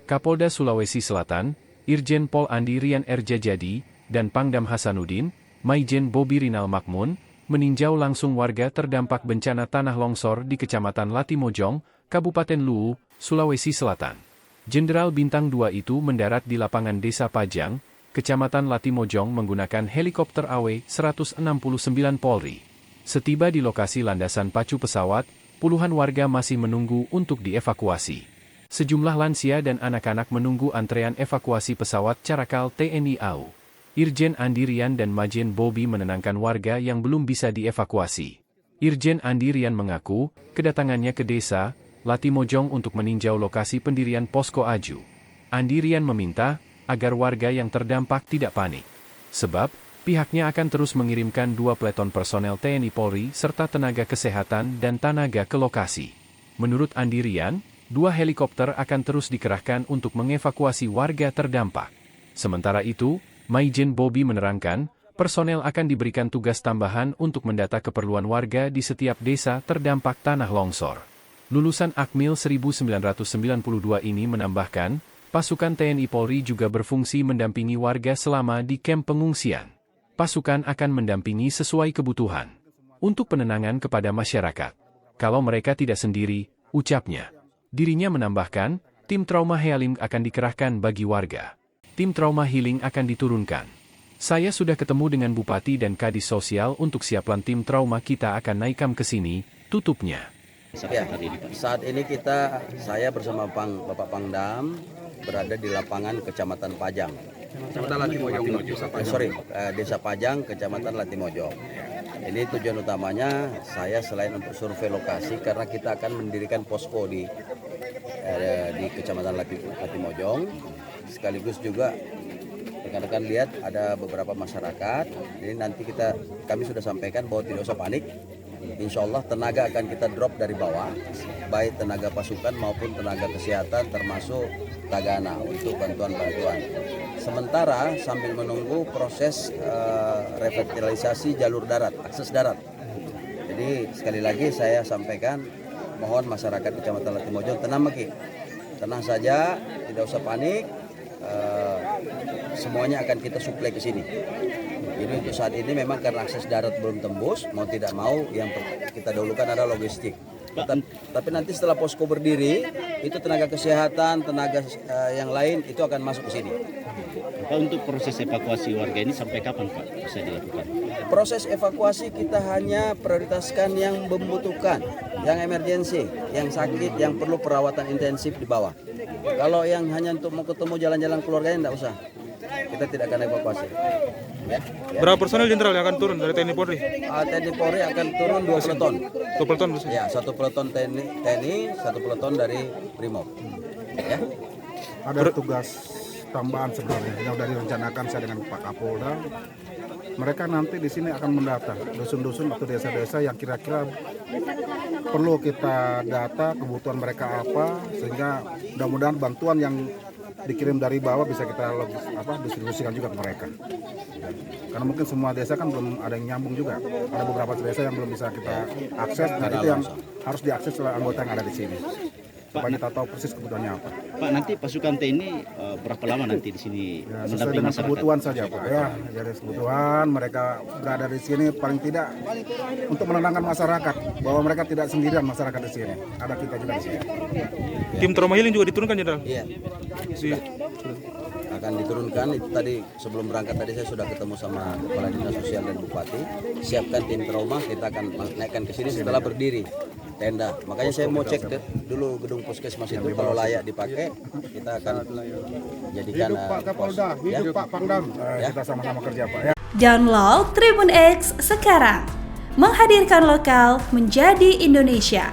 Kapolda Sulawesi Selatan, Irjen Pol Andi Rian Erjajadi, dan Pangdam Hasanuddin, Maijen Bobi Rinal Makmun, meninjau langsung warga terdampak bencana tanah longsor di Kecamatan Latimojong, Kabupaten Luwu, Sulawesi Selatan. Jenderal Bintang 2 itu mendarat di lapangan Desa Pajang, Kecamatan Latimojong menggunakan helikopter AW-169 Polri. Setiba di lokasi landasan pacu pesawat, puluhan warga masih menunggu untuk dievakuasi. Sejumlah lansia dan anak-anak menunggu antrean evakuasi pesawat Caracal TNI AU. Irjen Andi Rian dan Majen Bobi menenangkan warga yang belum bisa dievakuasi. Irjen Andi Rian mengaku, kedatangannya ke desa Latimojong untuk meninjau lokasi pendirian posko Aju. Andi Rian meminta agar warga yang terdampak tidak panik. Sebab, pihaknya akan terus mengirimkan 2 peleton personel TNI Polri serta tenaga kesehatan dan tenaga ke lokasi. Menurut Andi Rian, 2 helikopter akan terus dikerahkan untuk mengevakuasi warga terdampak. Sementara itu, Maijen Bobi menerangkan, personel akan diberikan tugas tambahan untuk mendata keperluan warga di setiap desa terdampak tanah longsor. Lulusan Akmil 1992 ini menambahkan, pasukan TNI Polri juga berfungsi mendampingi warga selama di kamp pengungsian. Pasukan akan mendampingi sesuai kebutuhan untuk penenangan kepada masyarakat. Kalau mereka tidak sendiri, ucapnya. Dirinya menambahkan, tim trauma healing akan dikerahkan bagi warga. Tim trauma healing akan diturunkan. Saya sudah ketemu dengan Bupati dan Kadis Sosial untuk siapkan tim trauma, kita akan naikam ke sini, tutupnya. Ya, saat ini saya bersama Bapak Pangdam berada di lapangan Kecamatan Pajang. Desa Pajang, Kecamatan Latimojong. Ini tujuan utamanya saya selain untuk survei lokasi karena kita akan mendirikan posko di Kecamatan Latimojong. Sekaligus juga rekan-rekan lihat ada beberapa masyarakat. Ini nanti kami sudah sampaikan bahwa tidak usah panik. Insya Allah tenaga akan kita drop dari bawah, baik tenaga pasukan maupun tenaga kesehatan termasuk Tagana untuk bantuan-bantuan. Sementara sambil menunggu proses revitalisasi jalur darat, akses darat. Jadi sekali lagi saya sampaikan, mohon masyarakat Kecamatan Latimojong tenang saja, tidak usah panik. Semuanya akan kita suplai ke sini. Jadi untuk saat ini memang karena akses darat belum tembus, mau tidak mau yang kita dahulukan adalah logistik. Tapi nanti setelah posko berdiri, itu tenaga kesehatan, tenaga yang lain itu akan masuk ke sini. Pak, untuk proses evakuasi warga ini sampai kapan Pak bisa dilakukan? Proses evakuasi kita hanya prioritaskan yang membutuhkan, yang emergensi, yang sakit, yang perlu perawatan intensif di bawah. Kalau yang hanya untuk mau ketemu jalan-jalan keluarganya tidak usah. Kita tidak akan evakuasi. Ya. Berapa personel jenderal yang akan turun dari TNI Polri? TNI Polri akan turun 2 peleton. 2 peleton? Ya, 1 peleton TNI, 1 peleton dari Brimob. Ya. Ada tugas tambahan sebenarnya yang sudah direncanakan saya dengan Pak Kapolda. Mereka nanti di sini akan mendata dusun-dusun atau desa-desa yang kira-kira perlu kita data kebutuhan mereka apa, sehingga mudah-mudahan bantuan yang dikirim dari bawah bisa kita distribusikan juga ke mereka. Karena mungkin semua desa kan belum ada yang nyambung juga. Ada beberapa desa yang belum bisa kita akses, nah itu yang harus diakses oleh anggota yang ada di sini. Supaya kita tahu persis kebutuhannya apa. Pak, nanti pasukan TNI berapa lama nanti di sini? Ya, sesuai dengan kebutuhan saja Pak. Ya, jadi kebutuhan mereka berada di sini paling tidak untuk menenangkan masyarakat bahwa mereka tidak sendirian masyarakat di sini. Ada kita juga di sini. Tim trauma healing juga diturunkan jenderal? Iya. Akan diturunkan. Itu tadi sebelum berangkat tadi saya sudah ketemu sama Kepala Dinas Sosial dan Bupati. Siapkan tim trauma, kita akan naikkan ke sini setelah berdiri tenda. Makanya saya mau cek dulu gedung puskesmas itu kalau layak dipakai, kita akan jadikan Pak Kapolda, hidup Pak Pangdam. Kita sama-sama kerja Pak ya. Download Tribun X sekarang. Menghadirkan lokal menjadi Indonesia.